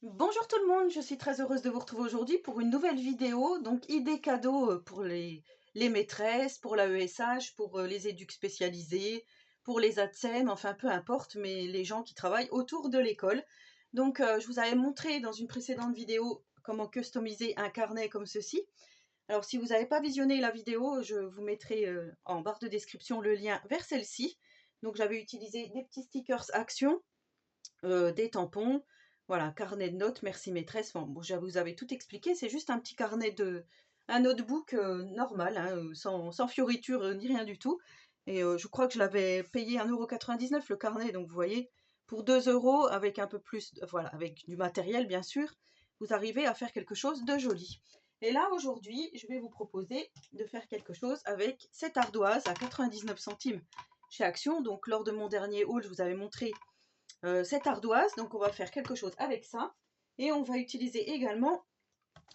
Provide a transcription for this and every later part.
Bonjour tout le monde, je suis très heureuse de vous retrouver aujourd'hui pour une nouvelle vidéo, donc idées cadeaux pour les maîtresses, pour l'AESH, pour les éducs spécialisés, pour les ATSEM, enfin peu importe, mais les gens qui travaillent autour de l'école. Donc je vous avais montré dans une précédente vidéo comment customiser un carnet comme ceci. Alors si vous n'avez pas visionné la vidéo, je vous mettrai en barre de description le lien vers celle-ci. Donc j'avais utilisé des petits stickers action, des tampons, voilà, carnet de notes, merci maîtresse. Bon, je vous avais tout expliqué, c'est juste un petit carnet un notebook normal, hein, sans fioritures ni rien du tout. Et je crois que je l'avais payé 1,99 € le carnet, donc vous voyez, pour 2 € avec un peu plus, voilà, avec du matériel bien sûr, vous arrivez à faire quelque chose de joli. Et là aujourd'hui, je vais vous proposer de faire quelque chose avec cette ardoise à 99 centimes chez Action. Donc lors de mon dernier haul, je vous avais montré cette ardoise, donc on va faire quelque chose avec ça et on va utiliser également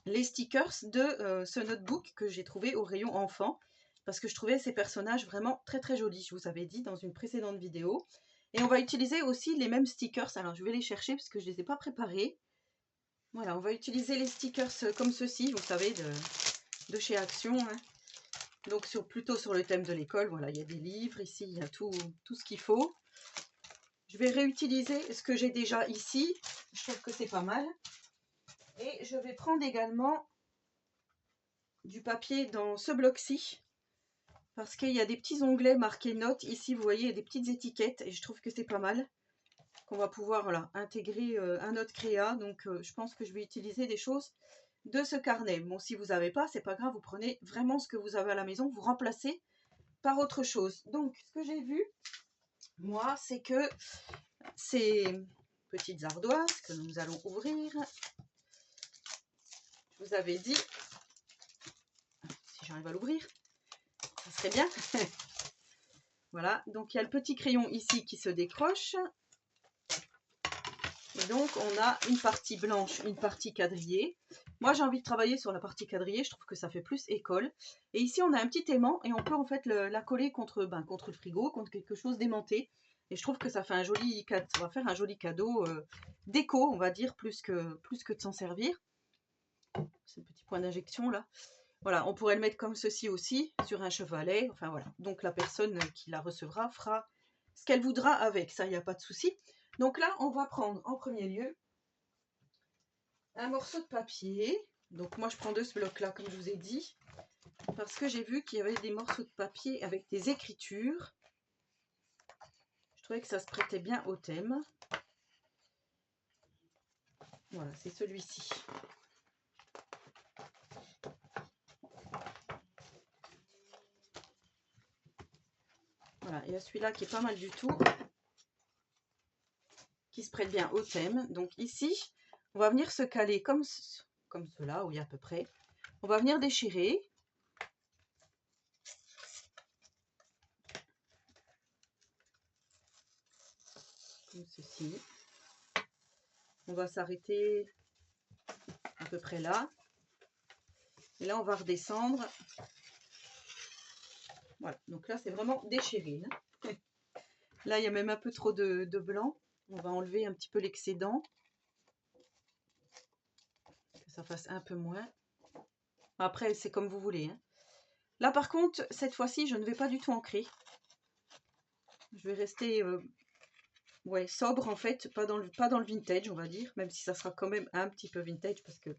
les stickers de ce notebook que j'ai trouvé au rayon enfant parce que je trouvais ces personnages vraiment très très jolis, je vous avais dit dans une précédente vidéo. Et on va utiliser aussi les mêmes stickers, alors je vais les chercher parce que je ne les ai pas préparés. Voilà, on va utiliser les stickers comme ceci, vous savez, de chez Action, hein. Donc plutôt sur le thème de l'école, voilà, il y a des livres ici, il y a tout ce qu'il faut. Je vais réutiliser ce que j'ai déjà ici. Je trouve que c'est pas mal. Et je vais prendre également du papier dans ce bloc-ci. Parce qu'il y a des petits onglets marqués notes. Ici, vous voyez, il y a des petites étiquettes. Et je trouve que c'est pas mal. Qu'on va pouvoir voilà, intégrer un note créa. Donc, je pense que je vais utiliser des choses de ce carnet. Bon, si vous n'avez pas, c'est pas grave. Vous prenez vraiment ce que vous avez à la maison. Vous remplacez par autre chose. Donc, ce que j'ai vu, moi, c'est que ces petites ardoises que nous allons ouvrir, je vous avais dit, si j'arrive à l'ouvrir, ça serait bien. Voilà, donc il y a le petit crayon ici qui se décroche. Et donc on a une partie blanche, une partie quadrillée. Moi j'ai envie de travailler sur la partie quadrillée, je trouve que ça fait plus école. Et ici on a un petit aimant et on peut en fait la coller contre le frigo, contre quelque chose d'aimanté. Et je trouve que ça fait un joli cadeau, ça va faire un joli cadeau déco, on va dire, plus que de s'en servir. C'est le petit point d'injection là. Voilà, on pourrait le mettre comme ceci aussi, sur un chevalet. Enfin voilà, donc la personne qui la recevra fera ce qu'elle voudra avec, ça, il n'y a pas de souci. Donc là, on va prendre en premier lieu un morceau de papier. Donc moi, je prends de ce bloc-là, comme je vous ai dit, parce que j'ai vu qu'il y avait des morceaux de papier avec des écritures. Je trouvais que ça se prêtait bien au thème. Voilà, c'est celui-ci. Voilà, il y a celui-là qui est pas mal du tout, qui se prête bien au thème. Donc ici, on va venir se caler comme cela, oui à peu près. On va venir déchirer. Comme ceci. On va s'arrêter à peu près là. Et là, on va redescendre. Voilà, donc là, c'est vraiment déchiré. Hein. Là, il y a même un peu trop de blanc. On va enlever un petit peu l'excédent. Que ça fasse un peu moins. Après, c'est comme vous voulez. Hein. Là, par contre, cette fois-ci, je ne vais pas du tout ancrer. Je vais rester ouais, sobre, en fait. Pas dans le vintage, on va dire. Même si ça sera quand même un petit peu vintage, parce que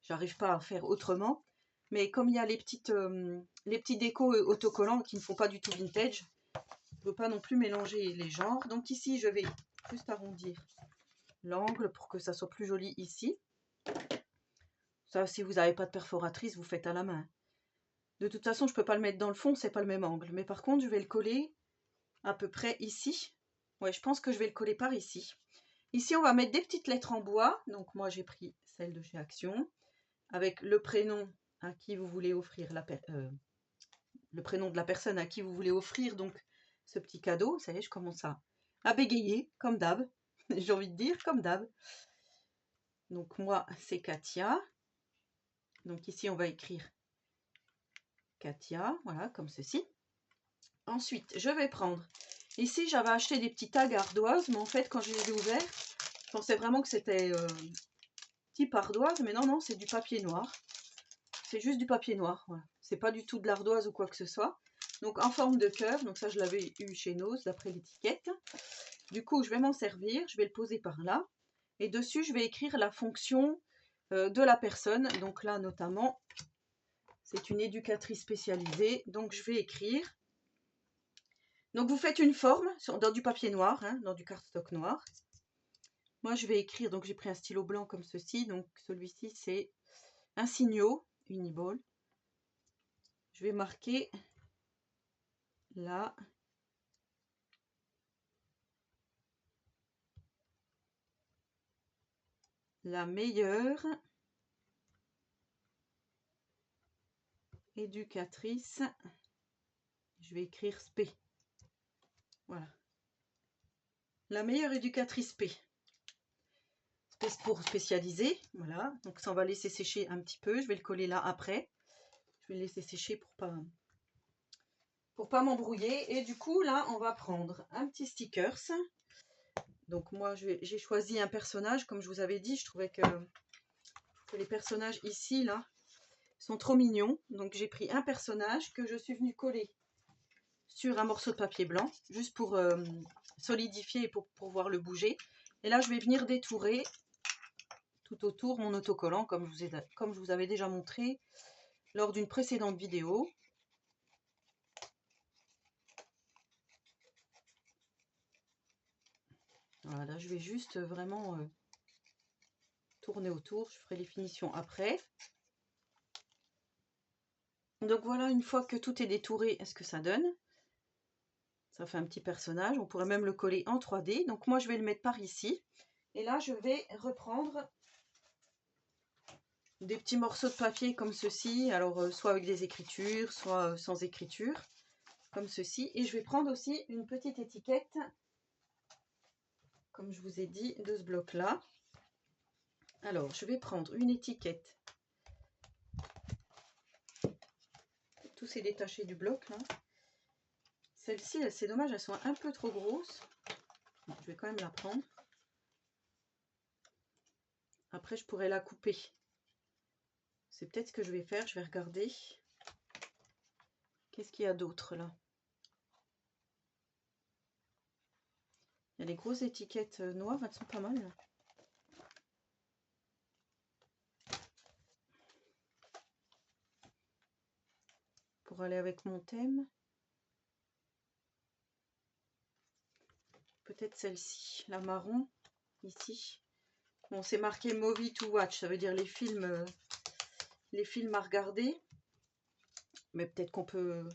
j'arrive pas à faire autrement. Mais comme il y a les petits décos autocollants qui ne font pas du tout vintage, je ne veux pas non plus mélanger les genres. Donc ici, je vais juste arrondir l'angle pour que ça soit plus joli ici. Ça, si vous n'avez pas de perforatrice, vous faites à la main. De toute façon, je ne peux pas le mettre dans le fond, c'est pas le même angle. Mais par contre, je vais le coller à peu près ici. Ouais, je pense que je vais le coller par ici. Ici, on va mettre des petites lettres en bois. Donc moi, j'ai pris celle de chez Action, avec le prénom à qui vous voulez offrir le prénom de la personne à qui vous voulez offrir donc ce petit cadeau. Ça y est, je commence à bégayer, comme d'hab. J'ai envie de dire, comme d'hab. Donc moi, c'est Katia. Donc ici, on va écrire Katia, voilà, comme ceci. Ensuite, je vais prendre... Ici, j'avais acheté des petits tags ardoises, mais en fait, quand je les ai ouverts, je pensais vraiment que c'était type ardoise, mais non, non, c'est du papier noir. C'est juste du papier noir, voilà. C'est pas du tout de l'ardoise ou quoi que ce soit. Donc en forme de cœur, donc ça je l'avais eu chez Nose d'après l'étiquette. Du coup, je vais m'en servir, je vais le poser par là. Et dessus, je vais écrire la fonction de la personne. Donc là, notamment, c'est une éducatrice spécialisée. Donc je vais écrire. Donc vous faites une forme dans du papier noir, hein, dans du cardstock noir. Moi, je vais écrire, donc j'ai pris un stylo blanc comme ceci. Donc celui-ci, c'est un signaux Uniball. Je vais marquer là. La meilleure éducatrice. Je vais écrire SP. Voilà. La meilleure éducatrice P. Pour spécialiser. Voilà. Donc ça, on va laisser sécher un petit peu. Je vais le coller là après. Je vais le laisser sécher pour pas m'embrouiller. Et du coup, là, on va prendre un petit stickers. Donc moi, j'ai choisi un personnage. Comme je vous avais dit, je trouvais que les personnages ici, là, sont trop mignons. Donc j'ai pris un personnage que je suis venue coller sur un morceau de papier blanc, juste pour solidifier et pour pouvoir le bouger. Et là, je vais venir détourer tout autour mon autocollant, comme je vous avais déjà montré lors d'une précédente vidéo. Voilà, je vais juste vraiment tourner autour. Je ferai les finitions après. Donc voilà, une fois que tout est détouré, est-ce que ça donne? Ça fait un petit personnage. On pourrait même le coller en 3D. Donc moi, je vais le mettre par ici. Et là, je vais reprendre des petits morceaux de papier comme ceci, alors soit avec des écritures, soit sans écriture, comme ceci. Et je vais prendre aussi une petite étiquette, comme je vous ai dit, de ce bloc-là. Alors, je vais prendre une étiquette. Tout s'est détaché du bloc, là. Celle-ci, c'est dommage, elles sont un peu trop grosses. Bon, je vais quand même la prendre. Après, je pourrais la couper. C'est peut-être ce que je vais faire. Je vais regarder. Qu'est-ce qu'il y a d'autre, là? Il y a les grosses étiquettes noires, elles sont pas mal, là. Pour aller avec mon thème. Peut-être celle-ci, la marron, ici. Bon, c'est marqué Movie to Watch, ça veut dire les films à regarder. Mais peut-être qu'on peut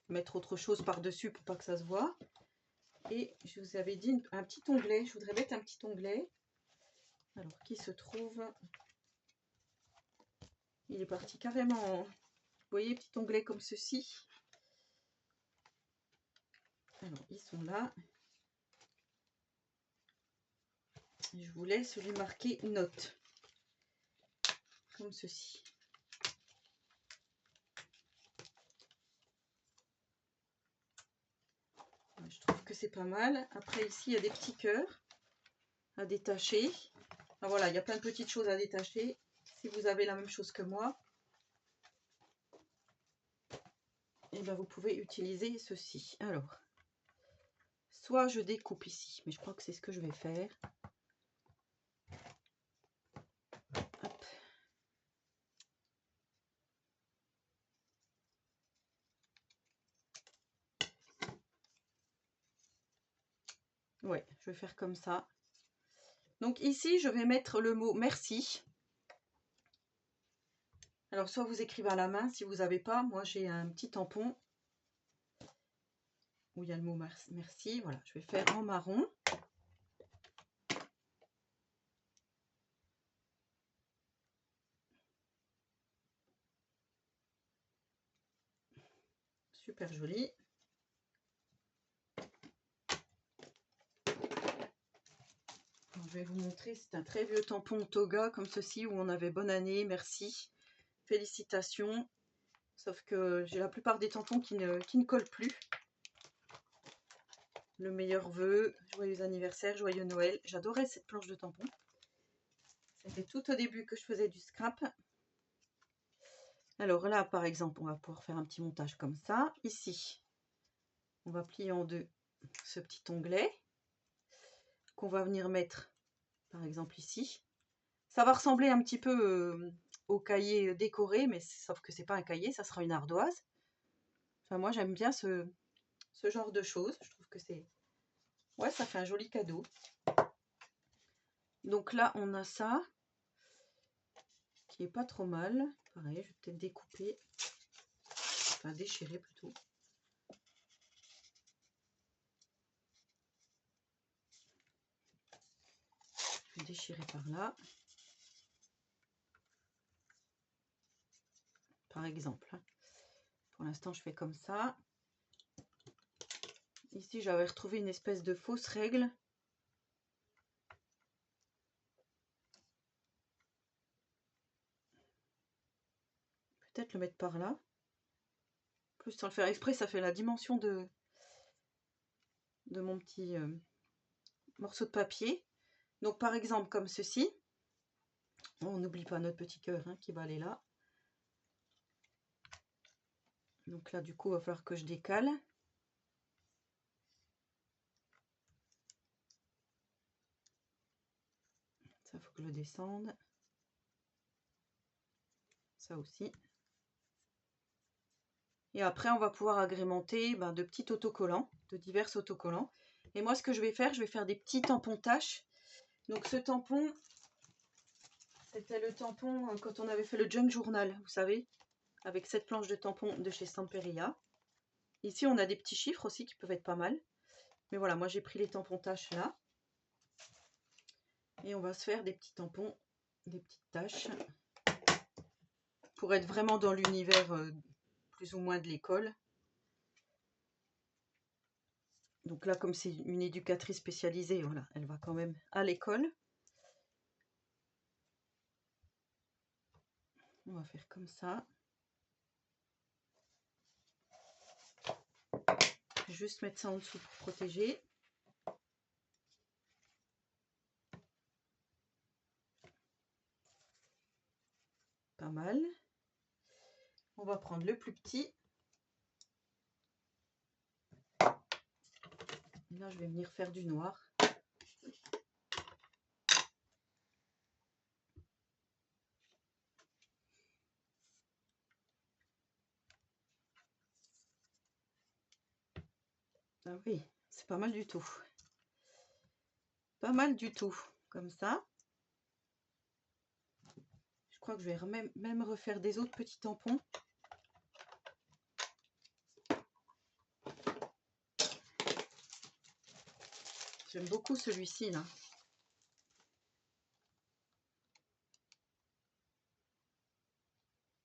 mettre autre chose par-dessus pour pas que ça se voit. Et je vous avais dit un petit onglet, je voudrais mettre un petit onglet. Alors, qui se trouve... Il est parti carrément, vous voyez, petit onglet comme ceci. Alors, ils sont là. Je vous laisse lui marquer note. Comme ceci. Je trouve que c'est pas mal. Après, ici, il y a des petits cœurs à détacher. Ah, voilà, il y a plein de petites choses à détacher. Si vous avez la même chose que moi, et ben vous pouvez utiliser ceci. Alors, soit je découpe ici, mais je crois que c'est ce que je vais faire. Hop. Ouais, je vais faire comme ça. Donc ici, je vais mettre le mot merci. Alors, soit vous écrivez à la main, si vous n'avez pas. Moi, j'ai un petit tampon où il y a le mot merci. Voilà, je vais faire en marron. Super joli. Alors, je vais vous montrer, c'est un très vieux tampon Toga comme ceci où on avait bonne année, merci, félicitations. Sauf que j'ai la plupart des tampons qui ne collent plus. Le meilleur vœu, joyeux anniversaire, joyeux Noël. J'adorais cette planche de tampons. C'était tout au début que je faisais du scrap. Alors là, par exemple, on va pouvoir faire un petit montage comme ça. Ici, on va plier en deux ce petit onglet qu'on va venir mettre, par exemple, ici. Ça va ressembler un petit peu au cahier décoré, mais sauf que c'est pas un cahier, ça sera une ardoise. Enfin, moi, j'aime bien ce genre de choses. Je trouve que c'est... Ouais, ça fait un joli cadeau. Donc là, on a ça, qui est pas trop mal. Pareil, je vais peut-être découper, enfin déchirer plutôt. Je vais déchirer par là. Par exemple. Pour l'instant, je fais comme ça. Ici, j'avais retrouvé une espèce de fausse règle. Peut-être le mettre par là. Plus sans le faire exprès, ça fait la dimension de mon petit morceau de papier. Donc par exemple comme ceci. On n'oublie pas notre petit cœur hein, qui va aller là. Donc là du coup il va falloir que je décale. Ça faut que je le descende. Ça aussi. Et après on va pouvoir agrémenter de petits autocollants, de divers autocollants. Et moi ce que je vais faire des petits tampons tâches. Donc ce tampon, c'était le tampon quand on avait fait le junk journal, vous savez, avec cette planche de tampons de chez Stamperia. Ici on a des petits chiffres aussi qui peuvent être pas mal. Mais voilà, moi j'ai pris les tampons tâches là. Et on va se faire des petits tampons, des petites tâches. Pour être vraiment dans l'univers plus ou moins de l'école. Donc là, comme c'est une éducatrice spécialisée, voilà, elle va quand même à l'école. On va faire comme ça. Juste mettre ça en dessous pour protéger. Pas mal. On va prendre le plus petit. Et là, je vais venir faire du noir. Ah oui, c'est pas mal du tout. Pas mal du tout, comme ça. Je crois que je vais même refaire des autres petits tampons. J'aime beaucoup celui-ci, là.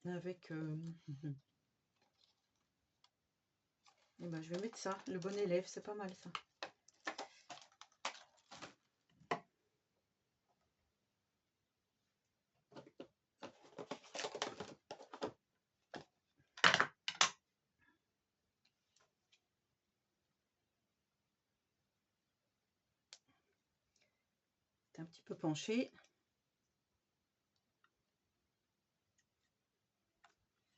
Avec... Et ben, je vais mettre ça, le bon élève, c'est pas mal ça. C'est un petit peu penché.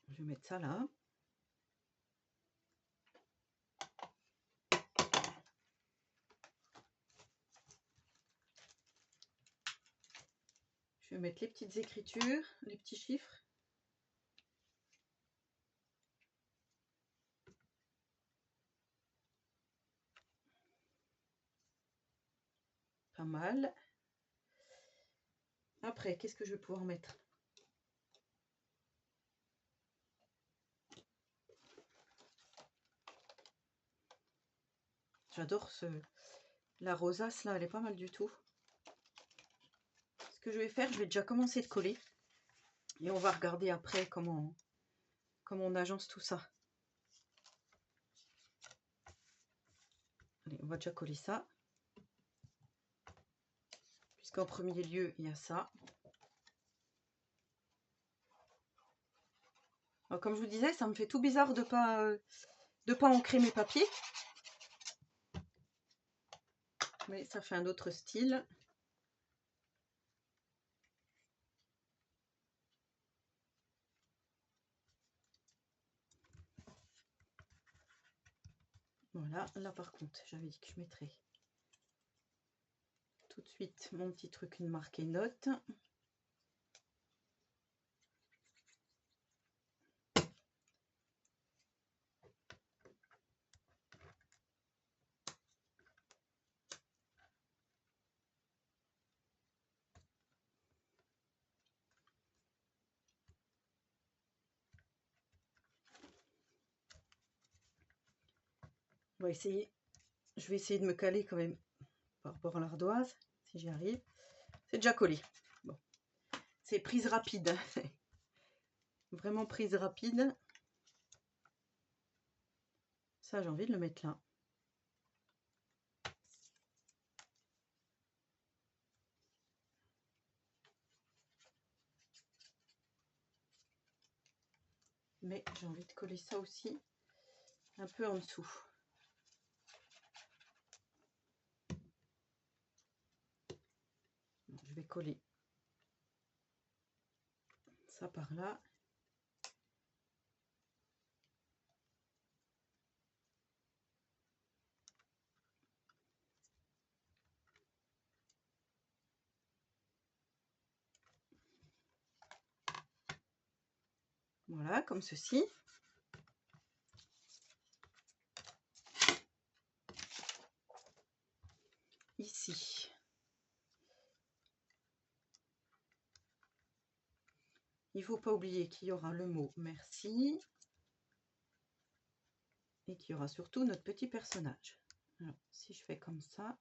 Je vais mettre ça là. Je vais mettre les petites écritures, les petits chiffres. Pas mal. Après, qu'est-ce que je vais pouvoir mettre? J'adore la rosace là, elle est pas mal du tout. Ce que je vais faire, je vais déjà commencer de coller. Et on va regarder après comment on agence tout ça. Allez, on va déjà coller ça. Puisqu'en premier lieu, il y a ça. Alors, comme je vous disais, ça me fait tout bizarre de pas ancrer mes papiers. Mais ça fait un autre style. Voilà, là par contre, j'avais dit que je mettrais tout de suite mon petit truc, une marquée note. On va essayer, je vais essayer de me caler quand même par rapport à l'ardoise, si j'y arrive. C'est déjà collé. Bon, c'est prise rapide. Vraiment prise rapide. Ça, j'ai envie de le mettre là. Mais j'ai envie de coller ça aussi un peu en dessous. Donc, je vais coller ça par là. Voilà, comme ceci. Ici. Il ne faut pas oublier qu'il y aura le mot merci. Et qu'il y aura surtout notre petit personnage. Alors, si je fais comme ça.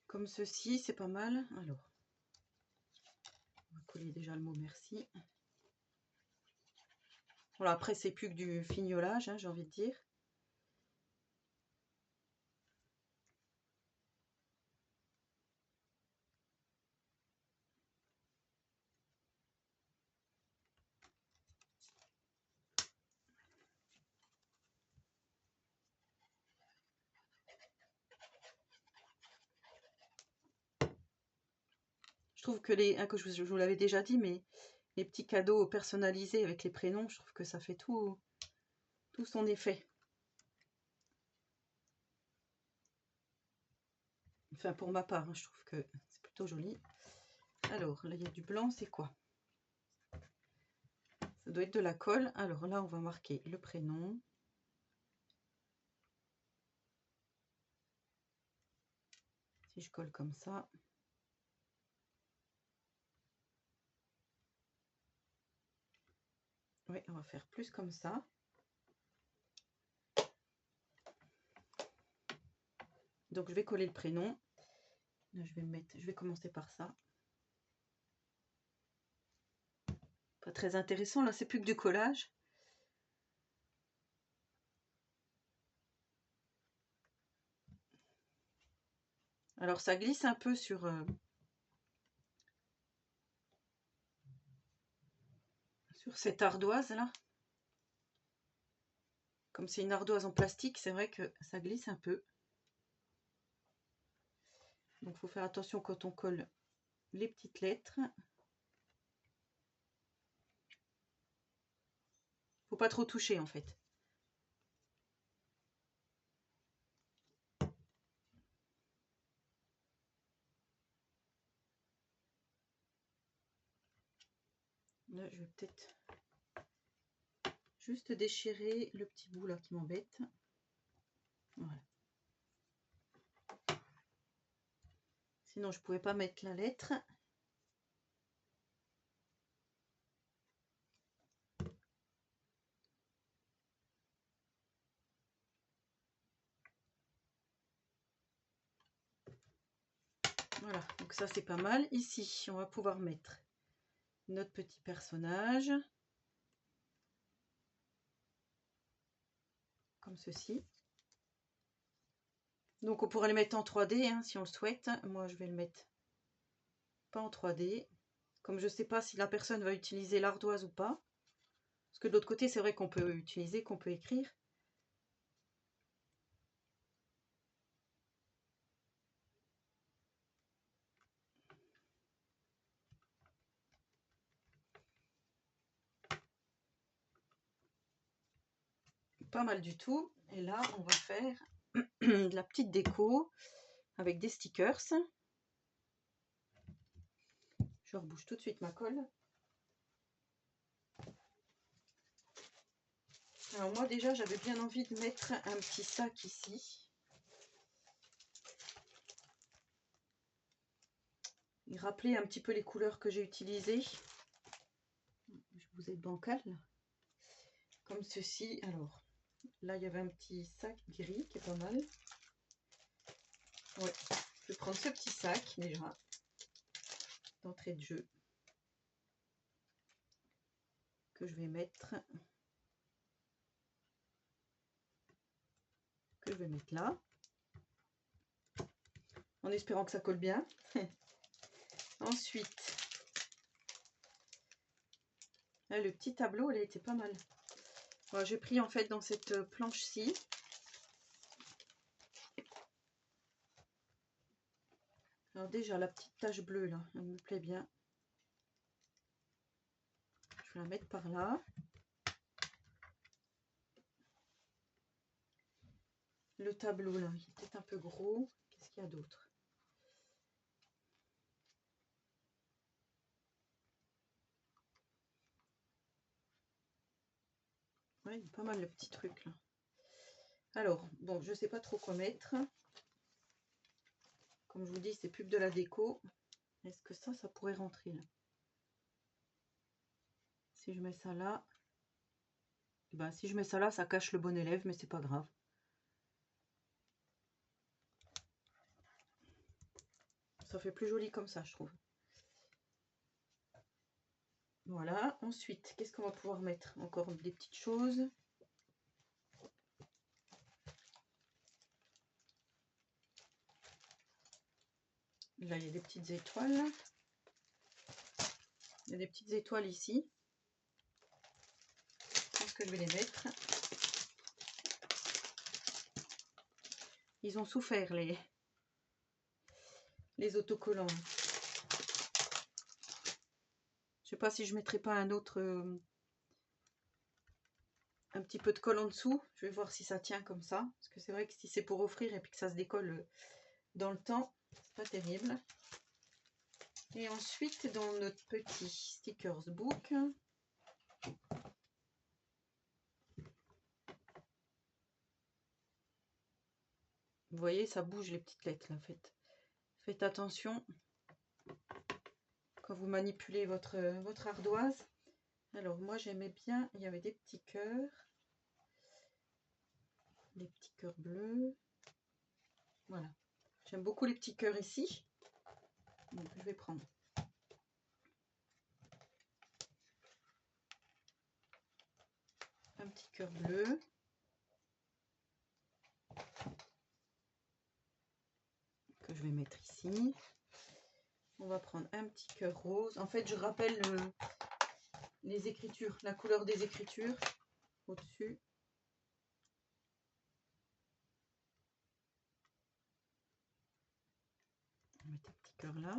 Comme ceci, c'est pas mal. Alors, on va coller déjà le mot merci. Voilà, après, c'est plus que du fignolage, hein, j'ai envie de dire. Je trouve que que je vous l'avais déjà dit, mais les petits cadeaux personnalisés avec les prénoms, je trouve que ça fait tout son effet. Enfin, pour ma part, hein, je trouve que c'est plutôt joli. Alors, là, il y a du blanc, c'est quoi? Ça doit être de la colle. Alors là, on va marquer le prénom. Si je colle comme ça. Oui, on va faire plus comme ça. Donc, je vais coller le prénom. Là, je vais commencer par ça. Pas très intéressant, là, c'est plus que du collage. Alors, ça glisse un peu sur cette ardoise là. Comme c'est une ardoise en plastique, c'est vrai que ça glisse un peu. Donc il faut faire attention quand on colle les petites lettres. Faut pas trop toucher en fait. Là, je vais peut-être juste déchirer le petit bout là qui m'embête. Voilà. Sinon, je pouvais pas mettre la lettre. Voilà, donc ça c'est pas mal. Ici, on va pouvoir mettre notre petit personnage. Comme ceci. Donc on pourrait le mettre en 3D hein, si on le souhaite. Moi je vais le mettre pas en 3D. Comme je ne sais pas si la personne va utiliser l'ardoise ou pas. Parce que de l'autre côté, c'est vrai qu'on peut utiliser, qu'on peut écrire. Pas mal du tout. Et là, on va faire de la petite déco avec des stickers. Je rebouche tout de suite ma colle. Alors moi déjà, j'avais bien envie de mettre un petit sac ici. Et rappeler un petit peu les couleurs que j'ai utilisées. Je vous ai bancal là. Comme ceci. Alors, là, il y avait un petit sac gris qui est pas mal. Ouais, je vais prendre ce petit sac déjà d'entrée de jeu que je vais mettre là, en espérant que ça colle bien. Ensuite, là, le petit tableau, il était pas mal. Voilà, j'ai pris en fait dans cette planche-ci. Alors déjà, la petite tache bleue là, elle me plaît bien. Je vais la mettre par là. Le tableau là, il est peut-être un peu gros. Qu'est-ce qu'il y a d'autre? Ouais, il y a pas mal de petits trucs là. Alors, bon, je sais pas trop quoi mettre. Comme je vous dis, c'est plus que de la déco. Est-ce que ça pourrait rentrer là? Si je mets ça là, ben, si je mets ça là, ça cache le bon élève, mais c'est pas grave. Ça fait plus joli comme ça, je trouve. Voilà. Ensuite, qu'est-ce qu'on va pouvoir mettre? Encore des petites choses. Là, il y a des petites étoiles. Il y a des petites étoiles ici. Je pense que je vais les mettre. Ils ont souffert, les autocollants. Je sais pas si je mettrai pas un autre... un petit peu de colle en dessous. Je vais voir si ça tient comme ça. Parce que c'est vrai que si c'est pour offrir et puis que ça se décolle dans le temps, c'est pas terrible. Et ensuite, dans notre petit stickers book, vous voyez, ça bouge les petites lettres là. Faites attention quand vous manipulez votre ardoise. Alors moi j'aimais bien, il y avait des petits cœurs bleus. Voilà, j'aime beaucoup les petits cœurs ici. Donc je vais prendre un petit cœur bleu. Que je vais mettre ici. On va prendre un petit cœur rose. En fait, je rappelle les écritures, la couleur des écritures au-dessus. On va mettre un petit cœur là.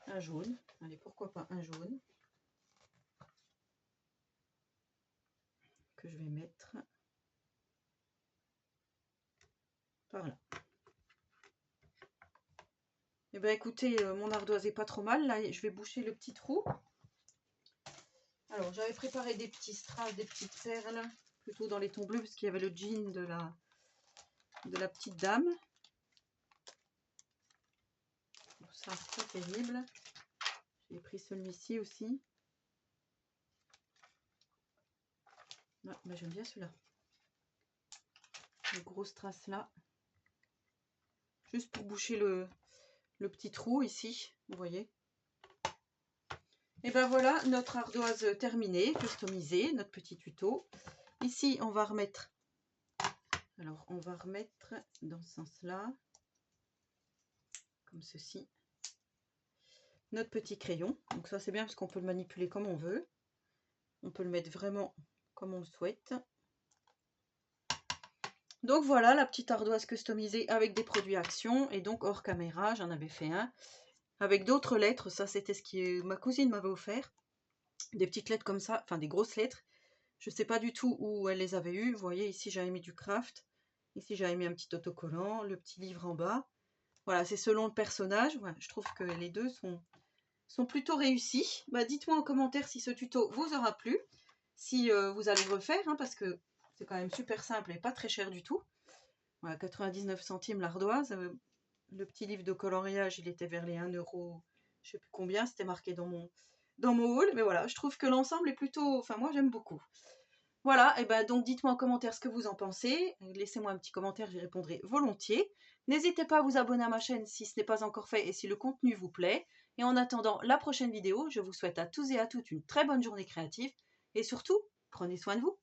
Un jaune. Allez, pourquoi pas un jaune. Que je vais mettre par là. Et bien écoutez, mon ardoise est pas trop mal. Là, je vais boucher le petit trou. Alors, j'avais préparé des petits strass, des petites perles, plutôt dans les tons bleus, parce qu'il y avait le jean de la petite dame. Bon, ça, c'est pas terrible. J'ai pris celui-ci aussi. Ah, mais j'aime bien celui-là. Le gros strass là. Juste pour boucher le petit trou ici, vous voyez. Et ben voilà, notre ardoise terminée, customisée, notre petit tuto. Ici, on va remettre, alors on va remettre dans ce sens-là, comme ceci. notre petit crayon. Donc ça c'est bien parce qu'on peut le manipuler comme on veut. On peut le mettre vraiment comme on le souhaite. Donc voilà la petite ardoise customisée avec des produits Action. Et donc hors caméra, j'en avais fait un. Avec d'autres lettres, ça c'était ce que ma cousine m'avait offert. Des petites lettres comme ça, enfin des grosses lettres. Je ne sais pas du tout où elle les avait eues. Vous voyez, ici j'avais mis du craft. Ici j'avais mis un petit autocollant, le petit livre en bas. Voilà, c'est selon le personnage. Voilà, je trouve que les deux sont plutôt réussis. Bah, dites-moi en commentaire si ce tuto vous aura plu. Si vous allez le refaire, hein, parce que c'est quand même super simple et pas très cher du tout. Voilà, 99 centimes l'ardoise. Le petit livre de coloriage, il était vers les 1 euro, je sais plus combien, c'était marqué dans mon haul. Mais voilà, je trouve que l'ensemble est plutôt... Enfin, moi, j'aime beaucoup. Voilà, et ben donc dites-moi en commentaire ce que vous en pensez. Laissez-moi un petit commentaire, j'y répondrai volontiers. N'hésitez pas à vous abonner à ma chaîne si ce n'est pas encore fait et si le contenu vous plaît. Et en attendant la prochaine vidéo, je vous souhaite à tous et à toutes une très bonne journée créative. Et surtout, prenez soin de vous.